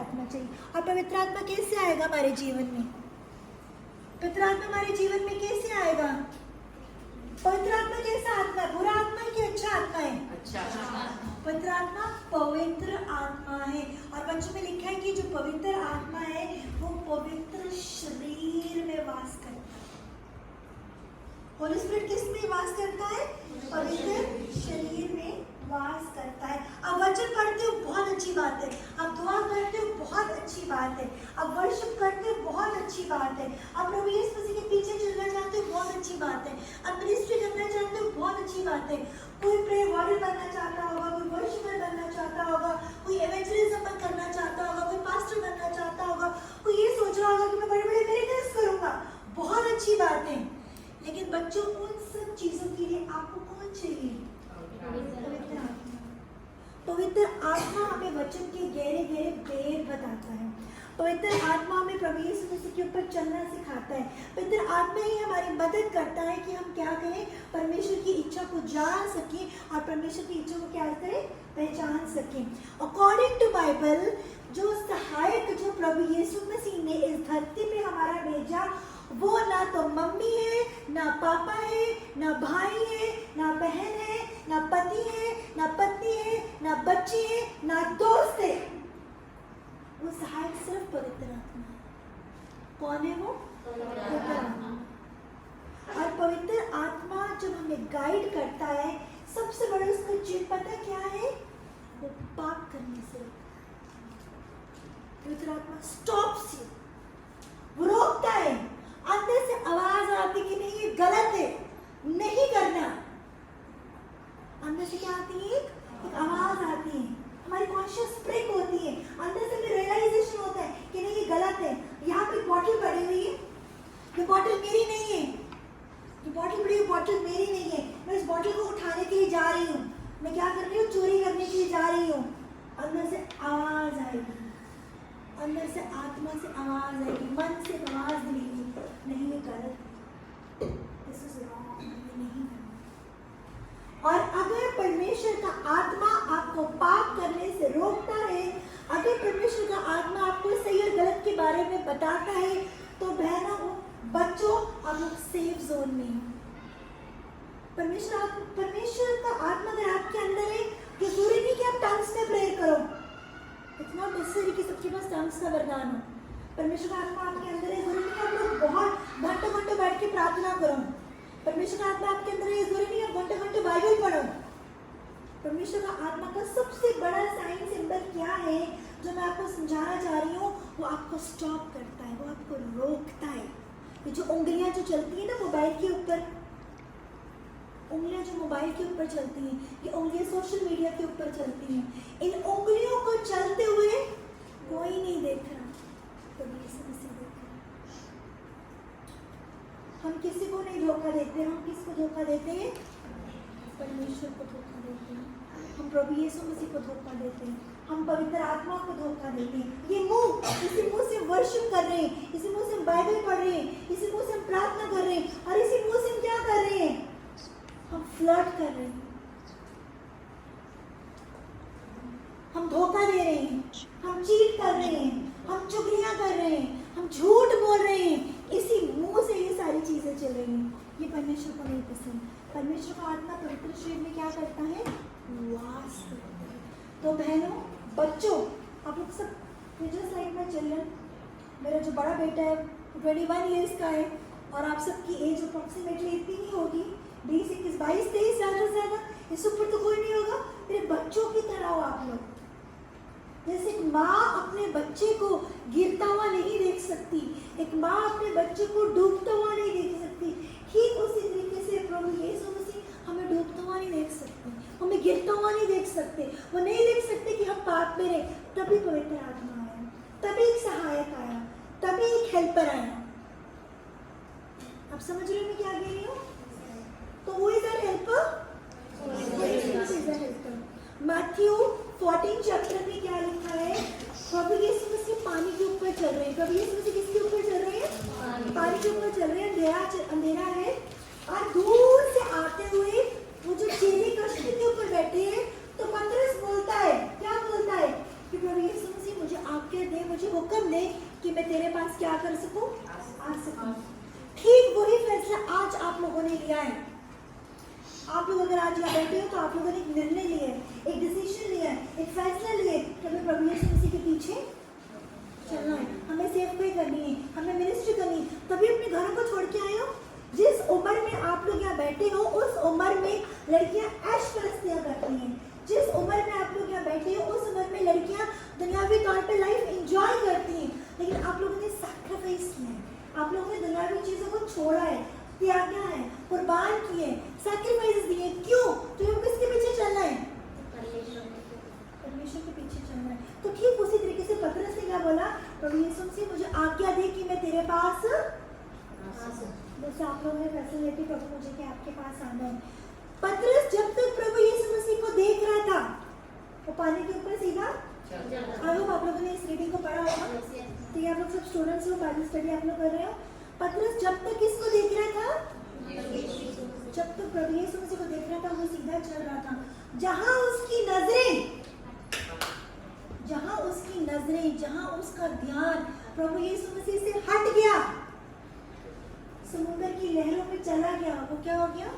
आत्मा चाहिए। और पवित्र आत्मा कैसे आएगा हमारे जीवन में? पवित्र आत्मा हमारे जीवन में कैसे आएगा? पवित्र आत्मा कैसा आत्मा है? बुरा आत्मा है कि अच्छा आत्मा है? अच्छा। पवित्र आत्मा पवित्र आत्मा है। और वचन में लिखा है कि जो पवित्र आत्मा है वो पवित्र शरीर में वास करता है। होली स्पिरिट किस में वास करता है? पवित्र शरीर में वास करता है। अब वचन पढ़ते हो बहुत अच्छी बात है, अब दुआ करते हो बहुत अच्छी बात है, अब वर्शिप करते हो बहुत अच्छी बात है, अब प्रभु यीशु मसीह के पीछे चलना चाहते हो बहुत अच्छी बात है, अब मिनिस्ट्री करना चाहते हो बहुत अच्छी बात है। कोई प्रेयर वॉरियर बनना चाहता होगा, कोई वर्शिपर बनना चाहता होगा, कोई एवेंजलिज्म करना चाहता होगा, कोई पास्टर बनना चाहता होगा, कोई ये सोच रहा होगा कि मैं बड़े बड़े मिरेकल्स करूंगा, बहुत अच्छी बात है। लेकिन बच्चों, उन सब चीजों के लिए आपको कौन चाहिए? पवित्र आत्मा। पवित्र आत्मा हमें वचन के गहरे गहरे भेद बताता है। पवित्र आत्मा हमें प्रभु यीशु मसीह के ऊपर चलना सिखाता है। पवित्र आत्मा ही हमारी मदद करता है कि हम क्या करें, परमेश्वर की इच्छा को जान सकें और परमेश्वर की इच्छा को क्या करें, पहचान सकें। अकॉर्डिंग टू बाइबल, जो सहायक जो प्रभु यीशु मसीह ने इस धरती पे हमारा भेजा, वो ना तो मम्मी है, ना पापा है, ना भाई है, ना बहन है, ना पति है, ना पत्नी है, ना बच्चे है, ना दोस्त है। वो सहायक सिर्फ पवित्र आत्मा है। कौन है वो? पवित्र आत्मा। और पवित्र आत्मा जब हमें गाइड करता है, सबसे बड़ा उसका चिन्ह पता क्या है? वो पाप करने से पवित्र आत्मा स्टॉप्स यू, वो रोकता है। अंदर से आवाज आती कि नहीं ये गलत है, नहीं करना। अंदर से क्या आती है? एक आवाज आती है, हमारी कॉन्शियस स्प्रिंग होती है, अंदर से हमें रियलाइजेशन होता है कि नहीं ये गलत है। यहाँ पे बॉटल पड़ी हुई है, ये बॉटल मेरी नहीं है, ये बॉटल पड़ी हुई बॉटल मेरी नहीं है, मैं इस बॉटल को उठाने के लिए जा रही हूँ, मैं क्या कर रही हूँ, चोरी करने के लिए जा रही हूँ। अंदर से आवाज आएगी, अंदर से आत्मा से आवाज आएगी, मन से आवाज देगी, नहीं ये गलत है, दिस इज रॉन्ग, ये नहीं करना। और अगर परमेश्वर का आत्मा आपको पाप करने से रोकता है, अगर परमेश्वर का आत्मा आपको सही और गलत के बारे में बताता है, तो बहनों, बच्चों, आप लोग सेफ जोन में हो। परमेश्वर का आत्मा अगर आपके अंदर है, तो जरूरी नहीं कि आप टंग्स में प्रेयर करो, इतना नेसेसरी कि सबके पास टंग्स का वरदान हो। परमेश्वर का आत्मा आपके अंदर है, जरूरी नहीं आप लोग बहुत घंटों घंटों बैठ के प्रार्थना करो। परमेश्वर का आत्मा आपके अंदर है, जरूरी नहीं आप घंटों घंटों बाइबल पढ़ो। परमेश्वर का आत्मा का सबसे बड़ा साइन सिंबल क्या है, जो मैं आपको समझाना चाह रही हूँ, वो आपको स्टॉप करता है, वो आपको रोकता है। ये जो उंगलियां जो चलती है ना मोबाइल के ऊपर, उंगलियां जो मोबाइल के ऊपर चलती हैं, ये उंगलियां सोशल मीडिया के ऊपर चलती हैं, इन उंगलियों को चलते हुए कोई नहीं देख रहा, तो यीशु मसीह देख रहा। हम किसी को नहीं धोखा देते, हम किसको धोखा देते हैं? परमेश्वर को धोखा देते हैं, हम प्रभु यीशु मसीह को धोखा देते हैं, हम पवित्र आत्मा को धोखा देते हैं। ये मुंह, इसी मुंह से वर्शिप कर रहे हैं, इसी मुंह से हम बाइबल पढ़ रहे हैं, इसी मुंह से हम प्रार्थना कर रहे हैं, और इसी मुंह से हम क्या कर रहे हैं? हम फ्लर्ट कर रहे हैं, हम धोखा दे रहे हैं, हम चीट कर रहे हैं, हम चुगलियां कर रहे हैं, हम झूठ बोल रहे हैं, इसी मुंह से ये सारी चीजें चल रही हैं। ये परमेश्वर को नहीं पसंद। परमेश्वर का आत्मा पवित्र शरीर में क्या करता है? वास करता है। तो बहनों, बच्चों, आप लोग सब जस्ट लाइक माय चिल्ड्रन, मेरा जो बड़ा बेटा है 21 ईयर्स का है, और आप सबकी एज अप्रॉक्सीमेटली इतनी ही होगी, 20, 21, 22, 23, ज़्यादा से ज़्यादा, इससे ऊपर तो कोई नहीं होगा। मेरे बच्चों की तरह हो आप लोग। जैसे एक माँ अपने बच्चे को गिरता हुआ नहीं देख सकती, एक माँ अपने बच्चे को डूबता हुआ नहीं देख सकती, ठीक उसी तरीके से प्रभु यीशु मसीह हमें डूबता हुआ नहीं देख सकते, हमें गिरता हुआ नहीं देख सकते। वो नहीं देख सकते कि हम पाप में रहे। तभी पवित्र आत्मा आया, तभी एक सहायक आया, तभी एक हेल्पर आया। आप समझ रहे हो मैं क्या कह रही हूँ? तो वो is our helper, Matthew 14 chapter में क्या लिखा है? प्रभु यीशु मसीह पानी के ऊपर चल रहे हैं। प्रभु यीशु मसीह किसके ऊपर चल रहे हैं? पानी के ऊपर चल रहे हैं। अंधेरा है, और दूर से आते हुए वो जो चेले कश्ती के ऊपर बैठे हैं, तो पतरस बोलता है, क्या बोलता है? कि प्रभु यीशु मसीह मुझे आपके दे, मुझे हुक्म दे कि मैं तेरे पास क्या कर सकूं, आ सकूं। ठीक वही फैसला आज आप लोगों ने लिया है। आप लोग अगर आज यहाँ बैठे हो तो आप लोगों ने एक निर्णय लिया है, एक डिसीजन लिया है, एक फैसला लिया है कि हमें प्रभु यीशु मसीह के पीछे चलना है, हमें सेवकाई करनी है, हमें मिनिस्ट्री करनी है। तभी अपने घरों को छोड़ के आए हो। जिस उम्र में आप लोग यहाँ बैठे हो उस उम्र में लड़कियाँ ऐश परस्तियाँ करती हैं। जिस उम्र में आप लोग यहाँ बैठे हो उस उम्र में लड़कियाँ दुनियावी तौर पे लाइफ एंजॉय करती हैं। लेकिन आप लोगों ने सैक्रिफाइस किया है, आप लोगों ने दुनियावी चीज़ों को छोड़ा है, त्यागा है, कुर्बान किए, सैक्रिफाइस दिए। क्यों? तुम्हें किसके पीछे चलना है? परमेश्वर के पीछे चलना है। तो ठीक उसी तरीके से पतरस ने क्या बोला, प्रभु यीशु मसीह मुझे आज्ञा दे कि मैं तेरे पास, जैसे आप लोगों ने फैसला लेते प्रभु मुझे कि आपके पास आना है। पतरस जब तक प्रभु यीशु मसीह को देख रहा था वो पानी के ऊपर सीधा, आप लोगों ने इस रीडिंग को पढ़ा होगा, तो ये आप लोग सब स्टूडेंट्स हो, बाइबल स्टडी आप लोग कर रहे हो। पतरस जब तक किसको देख रहा था, जब तक प्रभु यीशु मसीह को देख रहा था वो सीधा चल रहा था। जहां उसकी नजरें, जहां उसका ध्यान प्रभु यीशु मसीह से हट गया, समुद्र की लहरों में चला गया, वो क्या हो गया?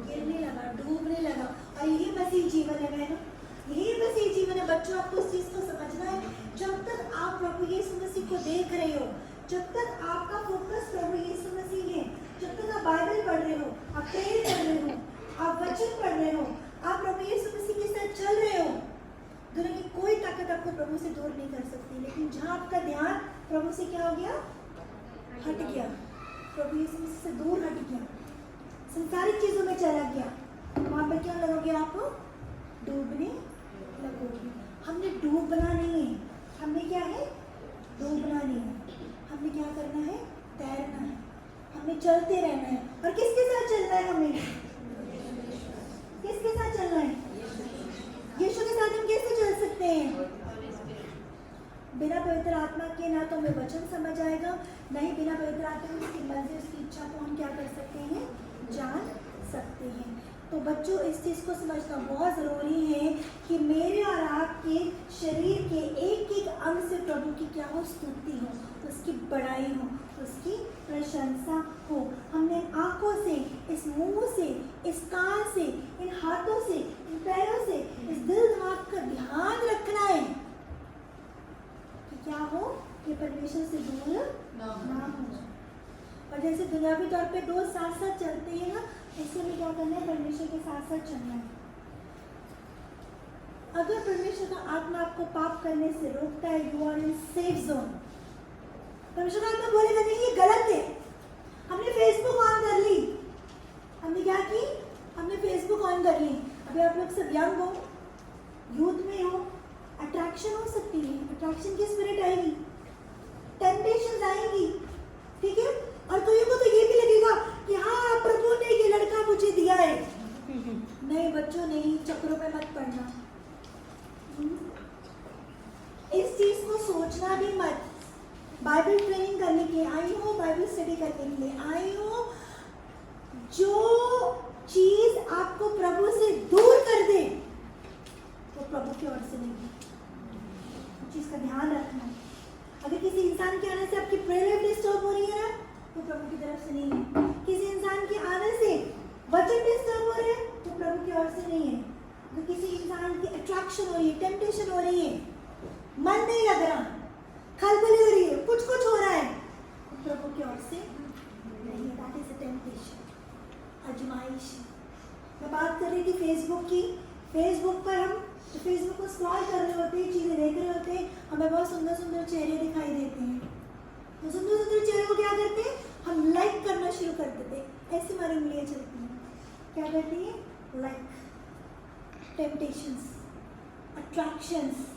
गिरने लगा, डूबने लगा। और यही मसीह जीवन है बहनों, यही मसीह जीवन है बच्चों। आपको इस चीज को समझना है। जब तक आप प्रभु यीशु मसीह को देख रहे हो, जब तक आपका फोकस प्रभु यीशु मसीह है, जब तक आप बाइबल पढ़ रहे हो, आप प्रेयर कर रहे हो, आप वचन पढ़ रहे हो, आप प्रभु यीशु मसीह के साथ चल रहे हो, दुनिया की कोई ताकत आपको प्रभु से दूर नहीं कर सकती। लेकिन जहाँ आपका ध्यान प्रभु से क्या हो गया, हट गया, प्रभु यीशु मसीह से दूर हट गया, संसारिक चीजों में चला गया, वहाँ पर क्या लगोगे आप? डूबने लगोगे। हमने डूबना नहीं है, हमने क्या है? डूबना नहीं है। हमने क्या करना है? तैरना है, हमें चलते रहना है। और किसके साथ चलना है? हमें किसके साथ चलना है? यीशु के साथ हम कैसे चल सकते हैं? बिना पवित्र आत्मा के ना तो हमें वचन समझ आएगा, ना ही बिना पवित्र आत्मा के उसकी मर्जी, उसकी इच्छा को हम क्या कर सकते हैं? जान सकते हैं। तो बच्चों इस चीज़ को समझना बहुत ज़रूरी है कि मेरे और आपके शरीर के एक एक अंग से प्रभु की क्या हो? स्तुति हो, उसकी बड़ाई हो, उसकी प्रशंसा हो। हमने आँखों से, इस मुंह से, इस कान से, इन हाथों से, इन पैरों से, इस दिल दिमाग का ध्यान रखना है कि क्या हो? कि परमेश्वर से दूर ना हो। और जैसे दुनियावी तौर पे दो साथ साथ चलते हैं ना, इससे भी क्या करना है? परमेश्वर के साथ साथ चलना है। अगर परमेश्वर का आत्मा आपको पाप करने से रोकता है, you are in safe zone. परमेश्वर का आत्मा बोलेगा नहीं ये गलत है। हमने फेसबुक ऑन कर ली, हमने क्या की? हमने फेसबुक ऑन कर ली। अभी आप लोग सब यंग हो, यूथ में हो, अट्रैक्शन हो सकती है, अट्रैक्शन की स्पिरिट आएगी, टेम्पटेशन आएगी, ठीक है। और कईयों को तो ये भी लगेगा कि हाँ प्रभु ने ये लड़का मुझे दिया है। नहीं बच्चों, नहीं, चक्रों में मत पड़ना, इस चीज को सोचना भी मत। बाइबल ट्रेनिंग करने के लिए आई हो, बाइबल स्टडी करने के लिए आई हो, जो चीज आपको प्रभु से दूर कर दे वो प्रभु की ओर से नहीं है। चीज का ध्यान रखना। अगर किसी इंसान के आने से आपकी प्रेयर लाइफ डिस्टर्ब हो रही है ना, तो प्रभु की तरफ से नहीं है। किसी इंसान के आने से वचन डिस्टर्ब हो रहे हैं तो प्रभु की ओर से नहीं है। अगर किसी इंसान की अट्रैक्शन हो रही है, टेम्पटेशन हो रही है, मन नहीं लग रहा, खलबली हो रही है, कुछ हो रहा है, तो प्रभु की ओर से नहीं है। दैट इज अ टेम्पटेशन, आजमाइश। मैं बात कर रही थी फेसबुक की। फेसबुक पर हम फेसबुक को स्क्रॉल कर रहे होते हैं, चीज़ें देख रहे होते हैं, हमें बहुत सुंदर सुंदर चेहरे दिखाई देते हैं। तो सुंदर सुंदर चेहरे को क्या करते हैं? हम लाइक करना शुरू कर देते हैं। ऐसी हमारी उंगलियां चलती हैं, क्या करती है? लाइक। Temptations, attractions.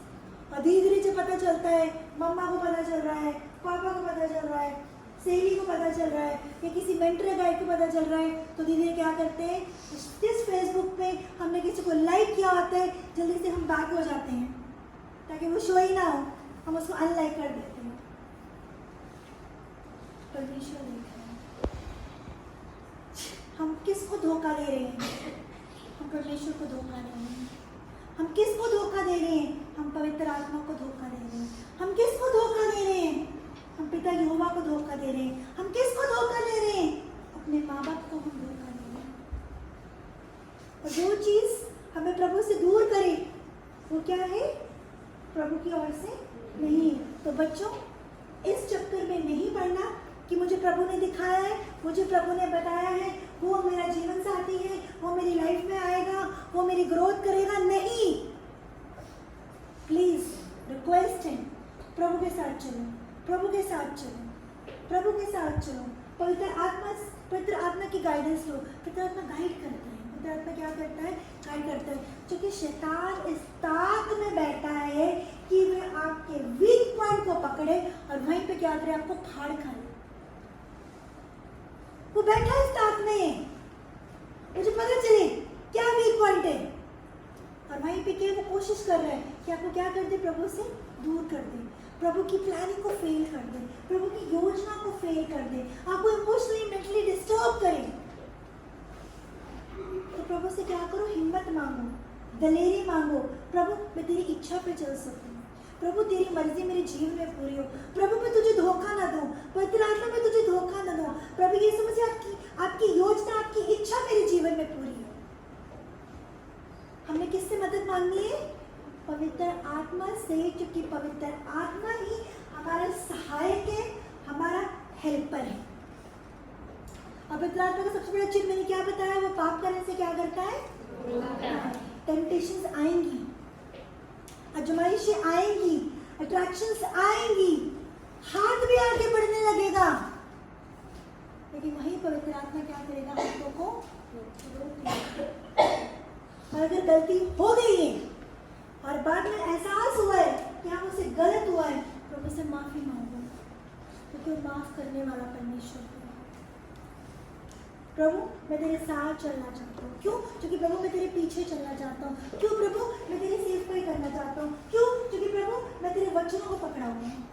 और धीरे धीरे जो पता चलता है, मम्मा को पता चल रहा है, पापा को पता चल रहा है, सहेली को पता चल रहा है, या किसी मेंटर गाइड को पता चल रहा है, तो धीरे धीरे क्या करते हैं? जिस फेसबुक पे हमने किसी को लाइक किया होता है, जल्दी से हम बैक हो जाते हैं ताकि वो शो ही ना हो, हम उसको अनलाइक कर देते हैं। परमेश्वर देख रहे हैं हम किसको धोखा दे रहे हैं। हम परमेश्वर को धोखा दे रहे हैं। हम किसको धोखा दे रहे हैं? हम पवित्र आत्मा को धोखा प्रभु की ओर से नहीं है। तो बच्चों, इस चक्कर में नहीं पड़ना कि मुझे प्रभु ने दिखाया है, मुझे प्रभु ने बताया है, वो मेरा जीवन साथी है, वो मेरी लाइफ में आएगा, वो मेरी ग्रोथ करेगा। नहीं, प्लीज रिक्वेस्ट है, प्रभु के साथ चलो, प्रभु के साथ चलो, प्रभु के साथ चलो। पवित्र आत्मा की गाइडेंस लो। पवित्र आत्मा गाइड करता है। पवित्र आत्मा क्या करता है? गाइड करता है। क्योंकि शैतान इस ताक में बैठा है कि वह आपके वीक पॉइंट को पकड़े और वहीं पे क्या करे? आपको फाड़ खाए। वो बैठा है इस ताक में, मुझे पता चले क्या वीक पॉइंट है, और वहीं पे क्या वो कोशिश कर रहा है कि आपको क्या कर दे? प्रभु से दूर कर दे, प्रभु की प्लानिंग को फेल कर दे, प्रभु की योजना को फेल कर दे, आपको इमोशनली मेंटली डिस्टर्ब करे। तो प्रभु से क्या करो? हिम्मत मांगो, दलेरी मांगो। प्रभु मैं तेरी इच्छा पे चल सकूं, प्रभु तेरी मर्जी मेरे जीवन में पूरी हो, प्रभु मैं तुझे धोखा ना दूं, पवित्र आत्मा मैं तुझे धोखा ना दूं, प्रभु यीशु मसीह आपकी योजना, आपकी इच्छा मेरे जीवन में पूरी हो। हमने किससे मदद मांगनी है? पवित्र आत्मा से, क्योंकि पवित्र आत्मा ही हमारा सहायक है, हमारा हेल्पर है। और पवित्र आत्मा का सबसे बड़ा चिन्ह मैंने क्या बताया? वो पाप करने से क्या करता है? टेम्पटेशंस आएंगी, आजमाइशें आएंगी, अट्रैक्शंस आएंगी, हाथ भी आगे बढ़ने लगेगा, लेकिन वही पवित्र आत्मा क्या करेगा? हाथों को रोकेगा। और अगर गलती हो गई है और बाद में एहसास हुआ है कि हाँ मुझसे गलत हुआ है, प्रभु से माफी मांगो, क्योंकि वो माफ करने वाला परमेश्वर है। प्रभु मैं तेरे साथ चलना चाहता हूँ। क्यों? क्योंकि प्रभु मैं तेरे पीछे चलना चाहता हूँ। क्यों प्रभु? मैं तेरी सेवकाई करना चाहता हूँ। क्यों? क्योंकि प्रभु मैं तेरे वचनों को पकड़ा हुआ हूँ।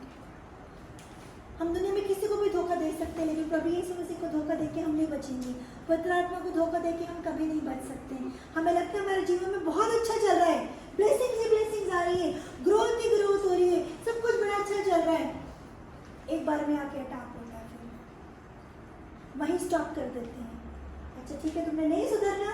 हम दुनिया में किसी को भी धोखा दे सकते हैं, लेकिन प्रभु यीशु मसीह को धोखा देके हम नहीं बचेंगे। पवित्र आत्मा को धोखा देके हम कभी नहीं बच सकते। हमें लगता है हमारे जीवन में बहुत अच्छा चल रहा है, ब्लेसिंग्स ही ब्लेसिंग्स आ रही है, ग्रोथ ही ग्रोथ हो रही है, सब कुछ बड़ा अच्छा चल रहा है। एक बार में आके अटैक होता है, फिर वहीं स्टॉप कर देते हैं। अच्छा ठीक है, तुमने नहीं सुधरना,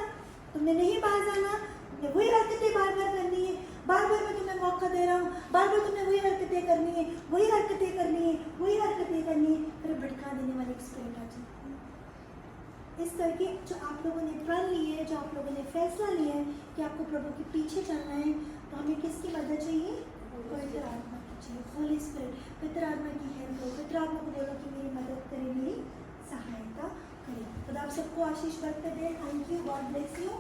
तुमने नहीं बाहर जाना, तुमने वही हरकतें बार बार करनी है, बार बार मैं तुम्हें मौका दे रहा हूँ, बार बार तुम्हें वही हरकतें करनी है, वही हरकतें करनी है, वही हरकतें करनी है, फिर भटका देने वाली एक स्पिरिट आ जाती है। इस करके जो आप लोगों ने प्रण लिए है, जो आप लोगों ने फैसला लिया है कि आपको प्रभु के पीछे चलना है, तो हमें किसकी मदद चाहिए? पवित्र आत्मा की चाहिए, होली स्पिरिट। पवित्र आत्मा की हेल्प लो, पवित्र आत्मा को बोलो कि मेरी मदद करे, मेरी सहायता करे। खुदा आप सबको आशीष बरकत दे। Thank you, God bless you.